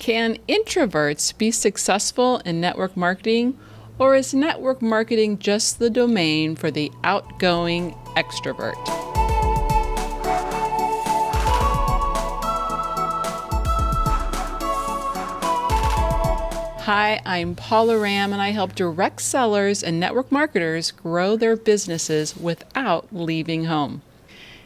Can introverts be successful in network marketing, or is network marketing just the domain for the outgoing extrovert? Hi, I'm Paula Ram, and I help direct sellers and network marketers grow their businesses without leaving home.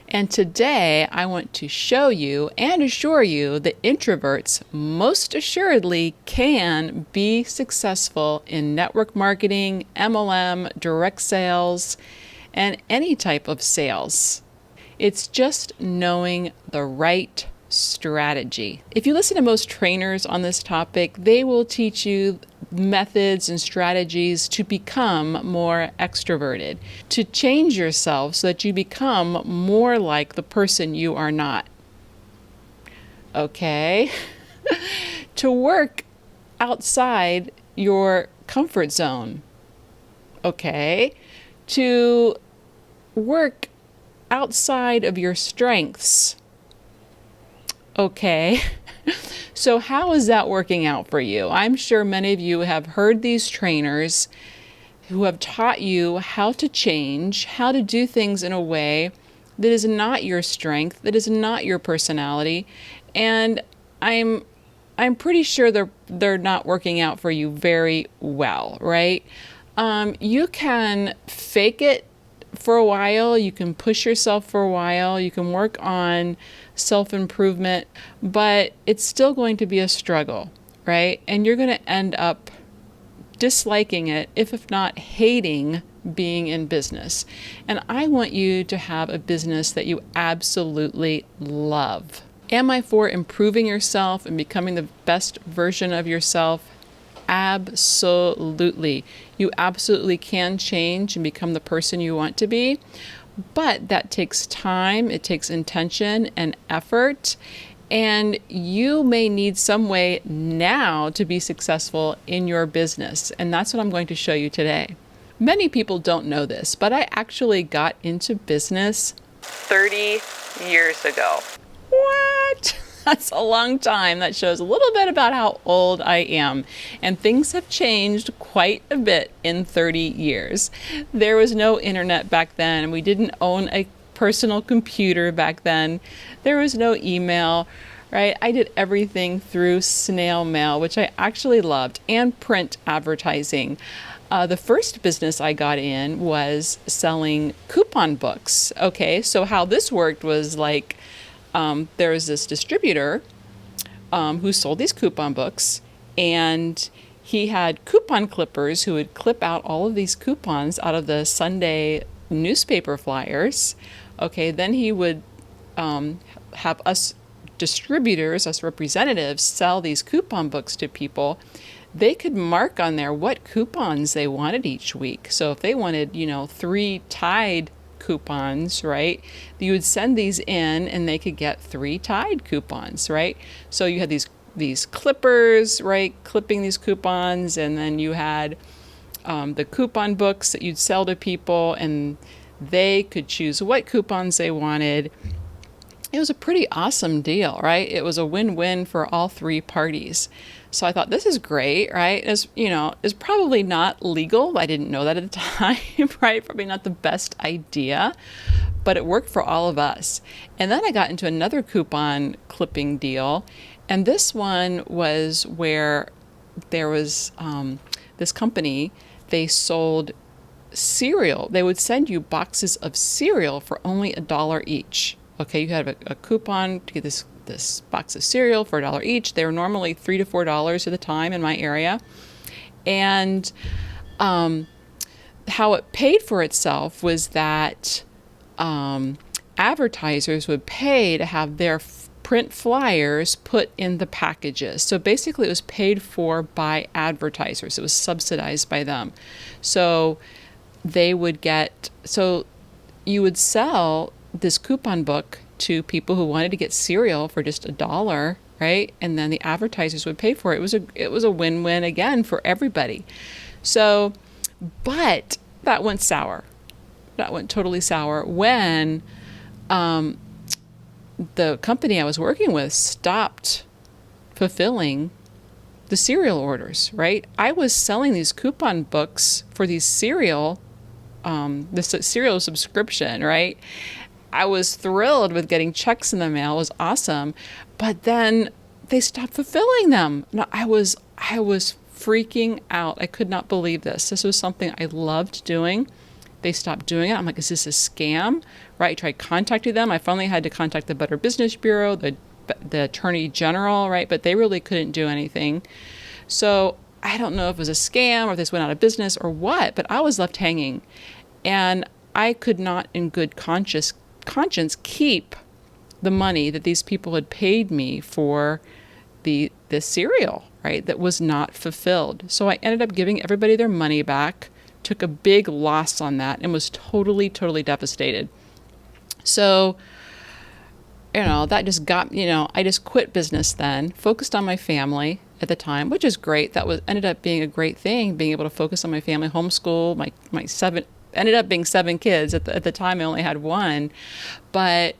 And today I want to show you and assure you that introverts most assuredly can be successful in network marketing, MLM, direct sales, and any type of sales. It's just knowing the right strategy. If you listen to most trainers on this topic, they will teach you methods and strategies to become more extroverted, to change yourself so that you become more like the person you are not. Okay? To work outside your comfort zone. Okay? To work outside of your strengths. Okay, so how is that working out for you? I'm sure many of you have heard these trainers who have taught you how to change, how to do things in a way that is not your strength, that is not your personality, and I'm pretty sure they're not working out for you very well, right? You can fake it for a while, you can push yourself for a while, you can work on self-improvement, but it's still going to be a struggle, right? And you're going to end up disliking it, if not hating being in business. And I want you to have a business that you absolutely love. Am I for improving yourself and becoming the best version of yourself? Absolutely. You absolutely can change and become the person you want to be, but that takes time, it takes intention and effort, and you may need some way now to be successful in your business, and that's what I'm going to show you today. Many people don't know this, but I actually got into business 30 years ago. What? That's a long time. That shows a little bit about how old I am. And things have changed quite a bit in 30 years. There was no internet back then. We didn't own a personal computer back then. There was no email, right? I did everything through snail mail, which I actually loved, and print advertising. The first business I got in was selling coupon books. Okay, so how this worked was like, there was this distributor who sold these coupon books, and he had coupon clippers who would clip out all of these coupons out of the Sunday newspaper flyers. Okay, then he would have us distributors, us representatives, sell these coupon books to people. They could mark on there what coupons they wanted each week. So if they wanted, 3 Tide coupons, right? You would send these in and they could get 3 Tide coupons, right? So you had these clippers, right? Clipping these coupons, and then you had the coupon books that you'd sell to people, and they could choose what coupons they wanted. It was a pretty awesome deal, right? It was a win-win for all 3 parties. So I thought, this is great, right? It's probably not legal. I didn't know that at the time, right? Probably not the best idea, but it worked for all of us. And then I got into another coupon clipping deal. And this one was where there was this company, they sold cereal. They would send you boxes of cereal for only $1 each. Okay, you had a coupon to get this box of cereal for $1 each. They were normally $3 to $4 at the time in my area. And how it paid for itself was that advertisers would pay to have their print flyers put in the packages. So basically it was paid for by advertisers. It was subsidized by them. So you would sell this coupon book to people who wanted to get cereal for just $1, right? And then the advertisers would pay for it. It was a win-win again for everybody. So, but that went sour. That went totally sour when the company I was working with stopped fulfilling the cereal orders, right? I was selling these coupon books for these cereal, this cereal subscription, right? I was thrilled with getting checks in the mail. It was awesome. But then they stopped fulfilling them. No, I was freaking out. I could not believe this. This was something I loved doing. They stopped doing it. I'm like, is this a scam? Right? I tried contacting them. I finally had to contact the Better Business Bureau, the Attorney General, right? But they really couldn't do anything. So I don't know if it was a scam or if this went out of business or what, but I was left hanging. And I could not in good conscience keep the money that these people had paid me for the cereal, right? That was not fulfilled. So I ended up giving everybody their money back, took a big loss on that, and was totally devastated. So, that just got, I just quit business then, focused on my family at the time, which is great. That ended up being a great thing, being able to focus on my family, homeschool, ended up being 7 kids. At the time, I only had 1. But,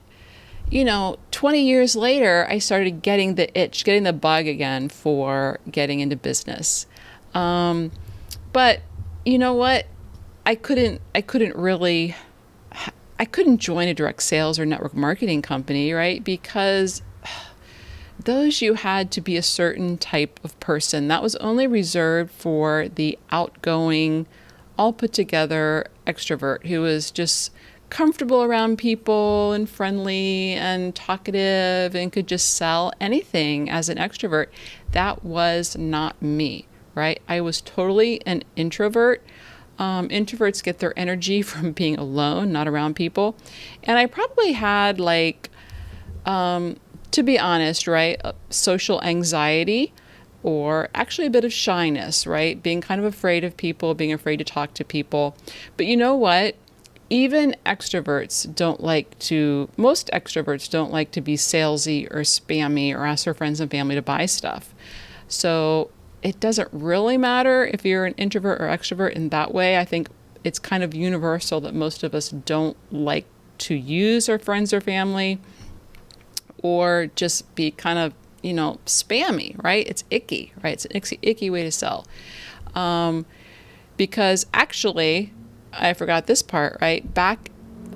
20 years later, I started getting the itch, getting the bug again for getting into business. But you know what? I couldn't join a direct sales or network marketing company, right? Because those you had to be a certain type of person. That was only reserved for the outgoing, all put together extrovert who was just comfortable around people and friendly and talkative and could just sell anything as an extrovert. That was not me, right? I was totally an introvert. Introverts get their energy from being alone, not around people. And I probably had to be honest, right, social anxiety or actually a bit of shyness, right? Being kind of afraid of people, being afraid to talk to people. But you know what? Even most extroverts don't like to be salesy or spammy or ask their friends and family to buy stuff. So it doesn't really matter if you're an introvert or extrovert in that way. I think it's kind of universal that most of us don't like to use our friends or family or just be kind of, spammy, right? It's icky, right? It's an icky way to sell. Because actually, I forgot this part, right? Back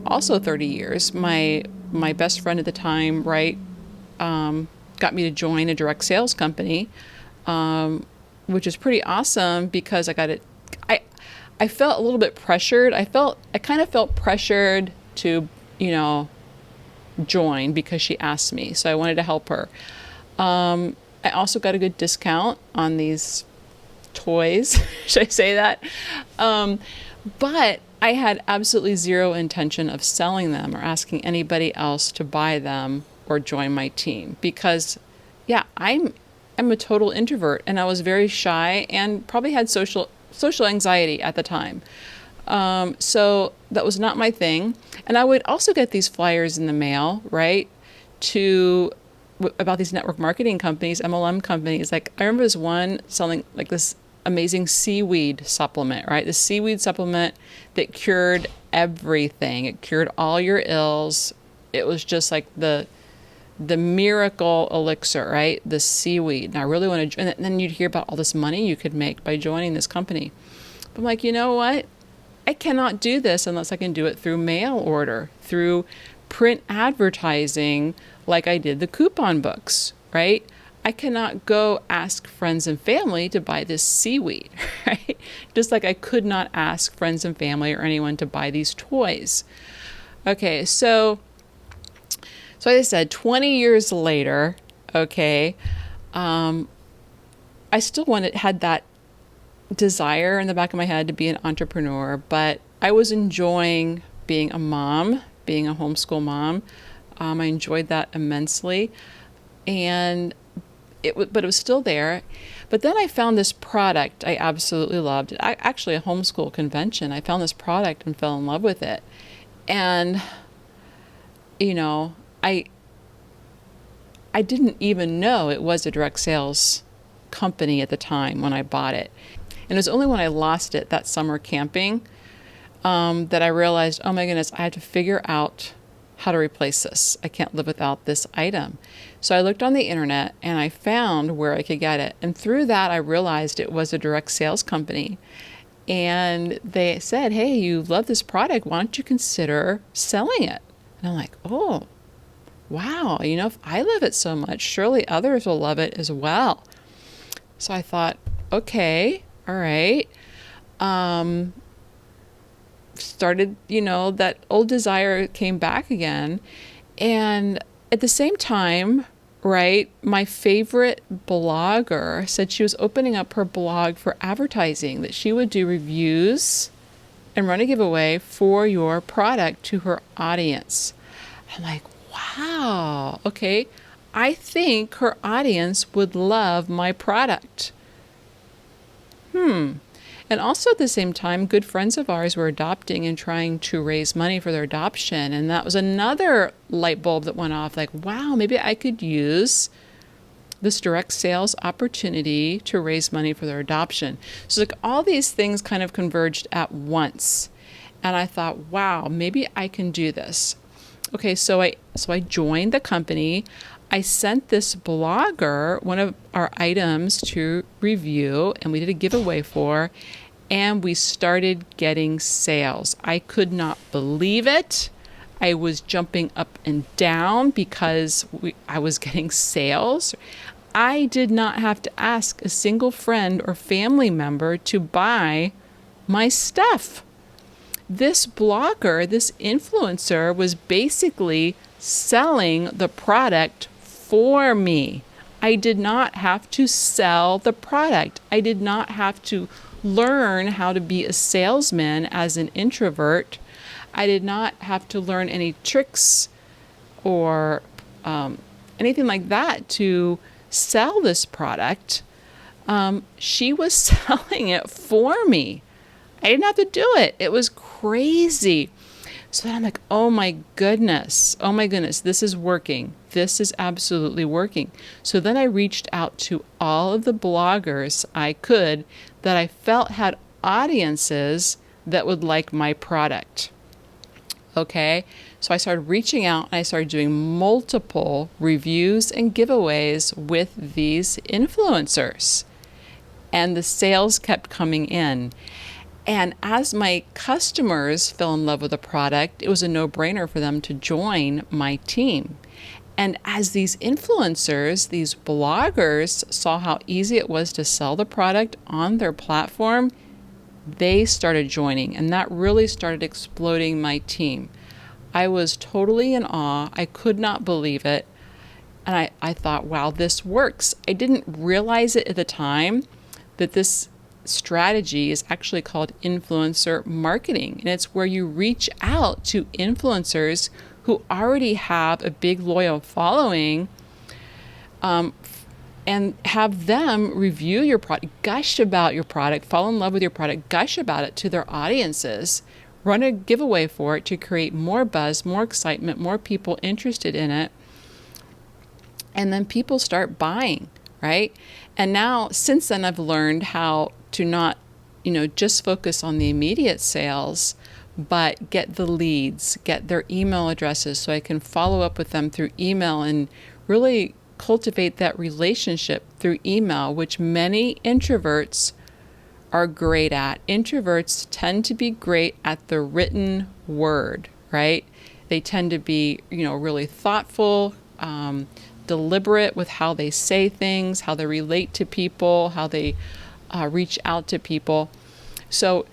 also 30 years, my best friend at the time, right, got me to join a direct sales company, which is pretty awesome because I felt a little bit pressured. I kind of felt pressured to, join because she asked me. So I wanted to help her. I also got a good discount on these toys. Should I say that? But I had absolutely zero intention of selling them or asking anybody else to buy them or join my team because, yeah, I'm a total introvert and I was very shy and probably had social anxiety at the time. So that was not my thing. And I would also get these flyers in the mail, right, about these network marketing companies, MLM companies. Like I remember this one selling like this amazing seaweed supplement, right? The seaweed supplement that cured everything. It cured all your ills. It was just like the miracle elixir, right? The seaweed. And I really want to, and then you'd hear about all this money you could make by joining this company. But I'm like, you know what? I cannot do this unless I can do it through mail order, through print advertising, like I did the coupon books, right? I cannot go ask friends and family to buy this seaweed, right? Just like I could not ask friends and family or anyone to buy these toys. Okay, so as I said, 20 years later, okay, I still had that desire in the back of my head to be an entrepreneur, but I was enjoying being a mom, being a homeschool mom. I enjoyed that immensely, but it was still there. But then I found this product I absolutely loved. Actually, a homeschool convention. I found this product and fell in love with it, and I didn't even know it was a direct sales company at the time when I bought it. And it was only when I lost it that summer camping that I realized, oh my goodness, I had to figure out how to replace this. I can't live without this item. So I looked on the internet and I found where I could get it. And through that, I realized it was a direct sales company. And they said, hey, you love this product. Why don't you consider selling it? And I'm like, oh, wow. If I love it so much, surely others will love it as well. So I thought, okay, all right. Started, that old desire came back again. And at the same time, right, my favorite blogger said she was opening up her blog for advertising, that she would do reviews and run a giveaway for your product to her audience. I'm like, wow, okay, I think her audience would love my product. And also at the same time, good friends of ours were adopting and trying to raise money for their adoption. And that was another light bulb that went off, like, wow, maybe I could use this direct sales opportunity to raise money for their adoption. So like all these things kind of converged at once. And I thought, wow, maybe I can do this. Okay, so I joined the company. I sent this blogger one of our items to review, and we did a giveaway for, and we started getting sales. I could not believe it. I was jumping up and down because I was getting sales. I did not have to ask a single friend or family member to buy my stuff. This blogger, this influencer, was basically selling the product for me. I did not have to sell the product. I did not have to learn how to be a salesman as an introvert. I did not have to learn any tricks or anything like that to sell this product. She was selling it for me. I didn't have to do it. It was crazy. So then I'm like, oh my goodness, this is working. This is absolutely working. So then I reached out to all of the bloggers I could that I felt had audiences that would like my product. Okay, so I started reaching out and I started doing multiple reviews and giveaways with these influencers. And the sales kept coming in. And as my customers fell in love with the product, it was a no-brainer for them to join my team. And as these influencers, these bloggers saw how easy it was to sell the product on their platform, they started joining, and that really started exploding my team. I was totally in awe. I could not believe it. And I thought, wow, this works. I didn't realize it at the time that this strategy is actually called influencer marketing. And it's where you reach out to influencers who already have a big loyal following, and have them review your product, gush about your product, fall in love with your product, gush about it to their audiences, run a giveaway for it to create more buzz, more excitement, more people interested in it. And then people start buying, right? And now, since then, I've learned how to not, just focus on the immediate sales, but get the leads, get their email addresses so I can follow up with them through email and really cultivate that relationship through email, which many introverts are great at. Introverts tend to be great at the written word, right? They tend to be, really thoughtful, deliberate with how they say things, how they relate to people, how they reach out to people. So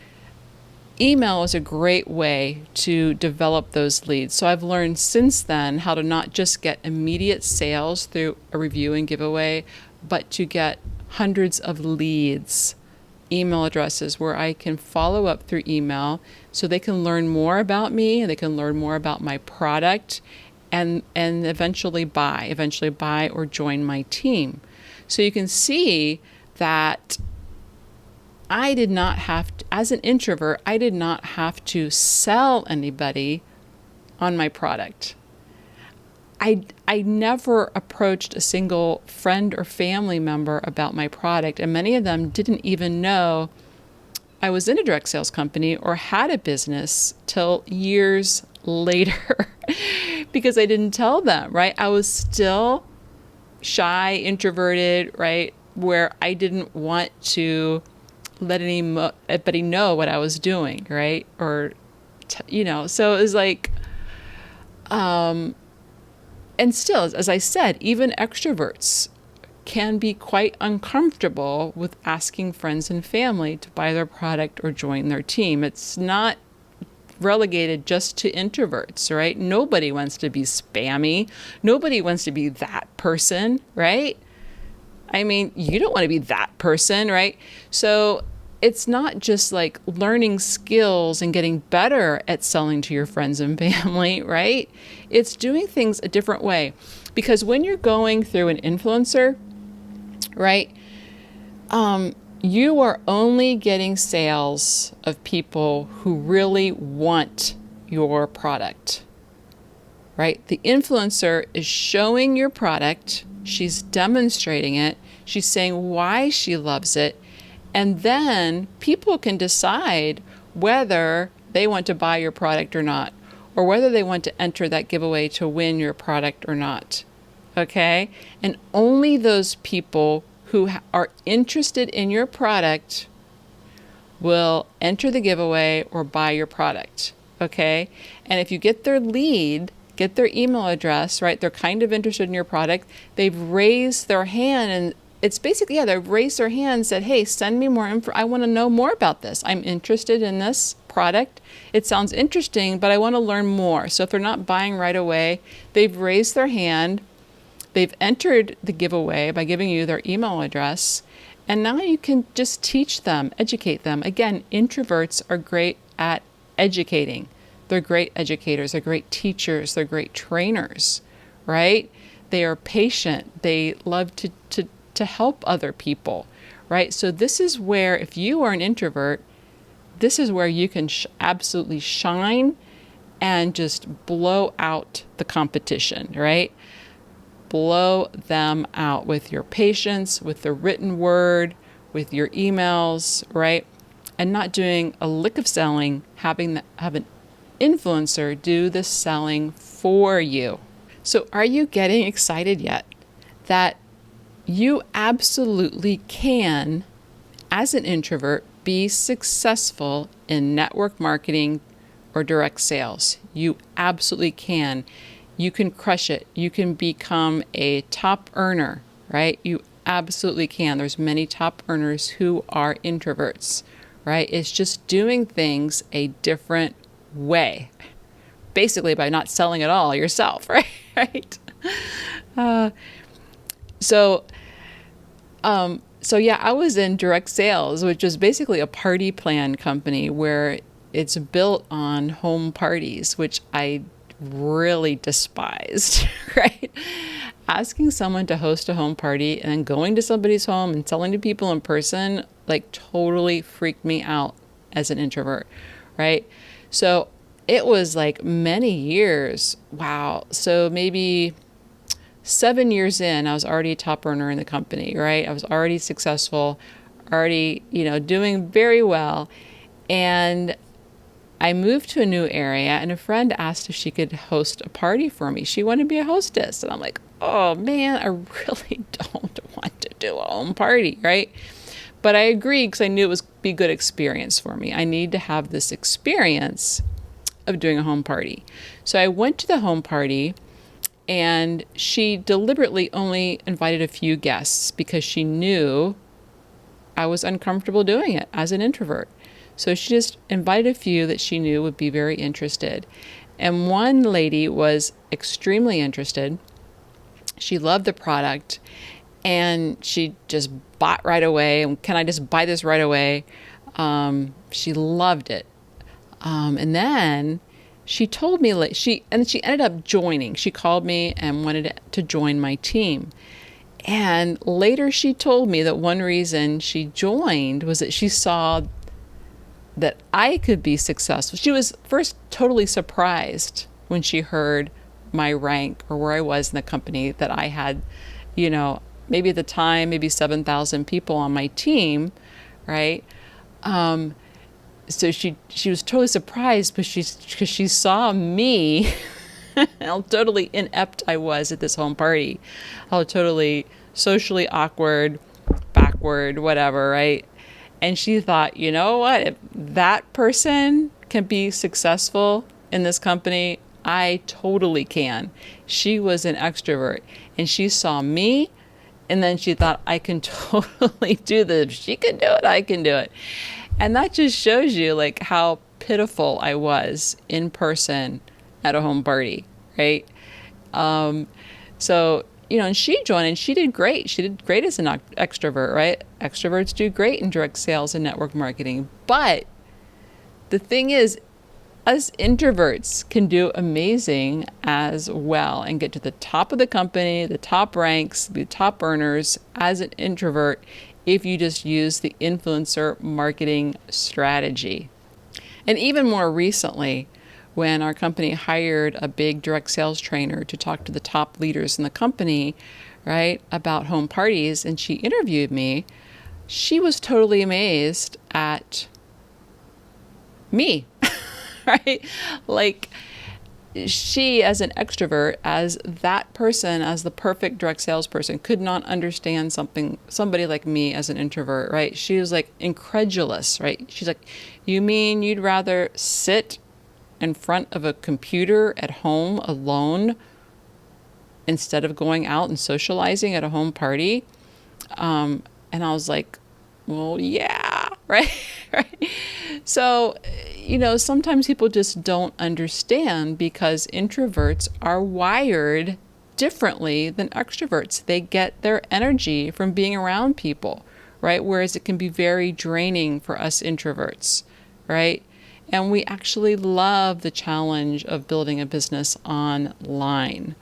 email is a great way to develop those leads. So I've learned since then how to not just get immediate sales through a review and giveaway, but to get hundreds of leads, email addresses where I can follow up through email so they can learn more about me and they can learn more about my product and eventually buy or join my team. So you can see that I did not have to, as an introvert, I did not have to sell anybody on my product. I never approached a single friend or family member about my product, and many of them didn't even know I was in a direct sales company or had a business till years later. because I didn't tell them, right? I was still shy, introverted, right? Where I didn't want to let anybody know what I was doing, right? Or, so it was like, and still, as I said, even extroverts can be quite uncomfortable with asking friends and family to buy their product or join their team. It's not relegated just to introverts, right? Nobody wants to be spammy. Nobody wants to be that person, right? I mean, you don't want to be that person, right? So it's not just like learning skills and getting better at selling to your friends and family, right? It's doing things a different way. Because when you're going through an influencer, right, you are only getting sales of people who really want your product, right? The influencer is showing your product. She's demonstrating it. She's saying why she loves it. And then people can decide whether they want to buy your product or not, or whether they want to enter that giveaway to win your product or not. Okay? And only those people who are interested in your product will enter the giveaway or buy your product. Okay? And if you get their lead, get their email address, right? They're kind of interested in your product. They've raised their hand, and it's basically, they've raised their hand and said, hey, send me more info. I want to know more about this. I'm interested in this product. It sounds interesting, but I want to learn more. So if they're not buying right away, they've raised their hand. They've entered the giveaway by giving you their email address. And now you can just teach them, educate them. Again, introverts are great at educating. They're great educators. They're great teachers. They're great trainers, right? They are patient. They love to help other people, right? So this is where, if you are an introvert, this is where you can absolutely shine and just blow out the competition, right? Blow them out with your patience, with the written word, with your emails, right? And not doing a lick of selling, have an influencer do the selling for you. So are you getting excited yet that you absolutely can, as an introvert, be successful in network marketing or direct sales? You absolutely can. You can crush it. You can become a top earner, right? You absolutely can. There's many top earners who are introverts, right? It's just doing things a different way, basically by not selling at all yourself, right? Right? So yeah, I was in direct sales, which is basically a party plan company where it's built on home parties, which I really despised, right? Asking someone to host a home party and then going to somebody's home and selling to people in person, like, totally freaked me out as an introvert, right? So it was like many years. Wow. So maybe 7 years in, I was already a top earner in the company, right? I was already successful, already, doing very well. And I moved to a new area, and a friend asked if she could host a party for me. She wanted to be a hostess. And I'm like, oh man, I really don't want to do a home party, right? But I agreed because I knew it was be a good experience for me. I need to have this experience of doing a home party. So I went to the home party, and she deliberately only invited a few guests because she knew I was uncomfortable doing it as an introvert. So she just invited a few that she knew would be very interested. And one lady was extremely interested. She loved the product, and she just bought right away. And can I just buy this right away? She loved it. And then she told me, she ended up joining. She called me and wanted to join my team. And later she told me that one reason she joined was that she saw that I could be successful. She was first totally surprised when she heard my rank or where I was in the company, that I had, maybe at the time, maybe 7,000 people on my team, right? So she was totally surprised, but because she saw me how totally inept I was at this home party, how totally socially awkward, backward, whatever, right? And she thought, you know what? If that person can be successful in this company, I totally can. She was an extrovert and she saw me and then she thought, I can totally do this. She can do it. I can do it. And that just shows you like how pitiful I was in person at a home party, right? So, and she joined and she did great. She did great as an extrovert, right? Extroverts do great in direct sales and network marketing. But the thing is, us introverts can do amazing as well and get to the top of the company, the top ranks, the top earners as an introvert if you just use the influencer marketing strategy. And even more recently, when our company hired a big direct sales trainer to talk to the top leaders in the company, right, about home parties, and she interviewed me, she was totally amazed at me. Right? Like she, as an extrovert, as that person, as the perfect direct salesperson, could not understand somebody like me as an introvert, right? She was like incredulous, right? She's like, you mean you'd rather sit in front of a computer at home alone instead of going out and socializing at a home party? And I was like, well, yeah, right? Right. So, sometimes people just don't understand because introverts are wired differently than extroverts. They get their energy from being around people, right? Whereas it can be very draining for us introverts, right? And we actually love the challenge of building a business online.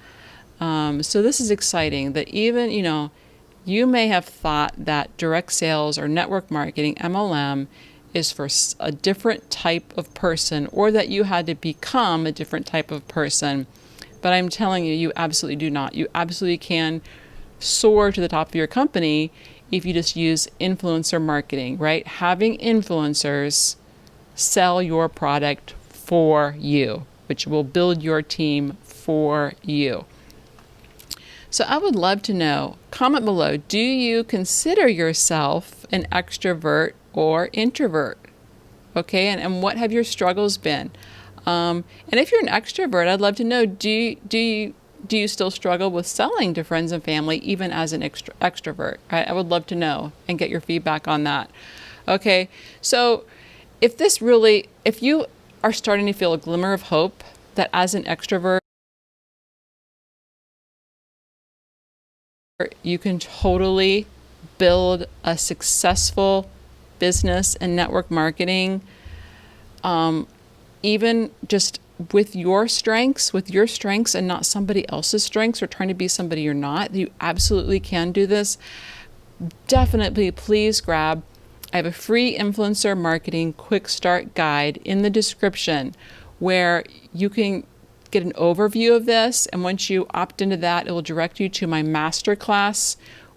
So this is exciting that even, you may have thought that direct sales or network marketing, MLM, is for a different type of person, or that you had to become a different type of person. But I'm telling you, you absolutely do not. You absolutely can soar to the top of your company if you just use influencer marketing, right? Having influencers sell your product for you, which will build your team for you. So I would love to know, comment below, do you consider yourself an extrovert or introvert? Okay, and what have your struggles been? And if you're an extrovert, I'd love to know, do you still struggle with selling to friends and family, even as an extrovert? Right? I would love to know and get your feedback on that. Okay, so if you are starting to feel a glimmer of hope that as an extrovert, you can totally build a successful business and network marketing, even just with your strengths and not somebody else's strengths, or trying to be somebody you're not. You absolutely can do this. Definitely, please grab. I have a free influencer marketing Quickstart guide in the description where you can get an overview of this. And once you opt into that, it will direct you to my masterclass,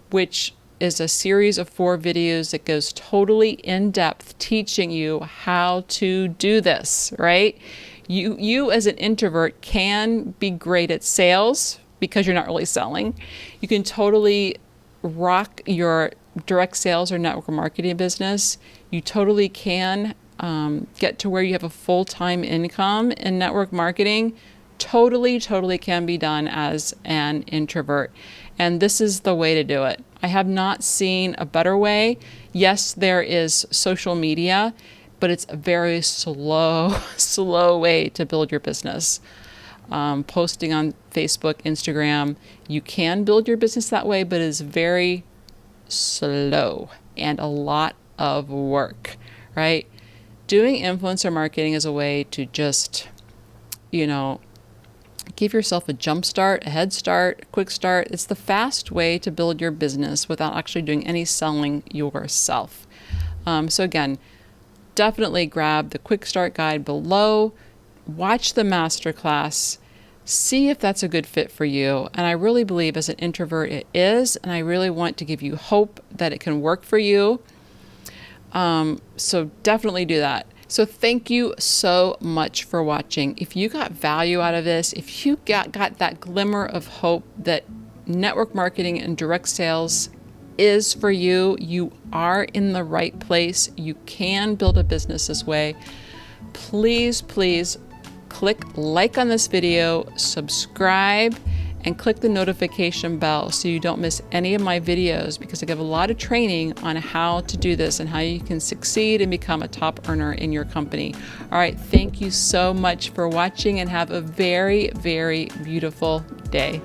which is a series of 4 videos that goes totally in depth, teaching you how to do this, right? You as an introvert can be great at sales because you're not really selling. You can totally rock your direct sales or network marketing business. You totally can get to where you have a full-time income in network marketing. Totally can be done as an introvert. And this is the way to do it. I have not seen a better way. Yes, there is social media, but it's a very slow way to build your business. Posting on Facebook, Instagram, you can build your business that way, but it's very slow and a lot of work, right? Doing influencer marketing is a way to just, give yourself a jump start, a head start, a quick start. It's the fast way to build your business without actually doing any selling yourself. So again, definitely grab the quick start guide below, watch the masterclass, see if that's a good fit for you. And I really believe as an introvert it is, and I really want to give you hope that it can work for you. So definitely do that. So thank you so much for watching. If you got value out of this, if you got that glimmer of hope that network marketing and direct sales is for you, you are in the right place. You can build a business this way. Please, please click like on this video, subscribe, and click the notification bell so you don't miss any of my videos, because I give a lot of training on how to do this and how you can succeed and become a top earner in your company. All right, thank you so much for watching and have a very, very beautiful day.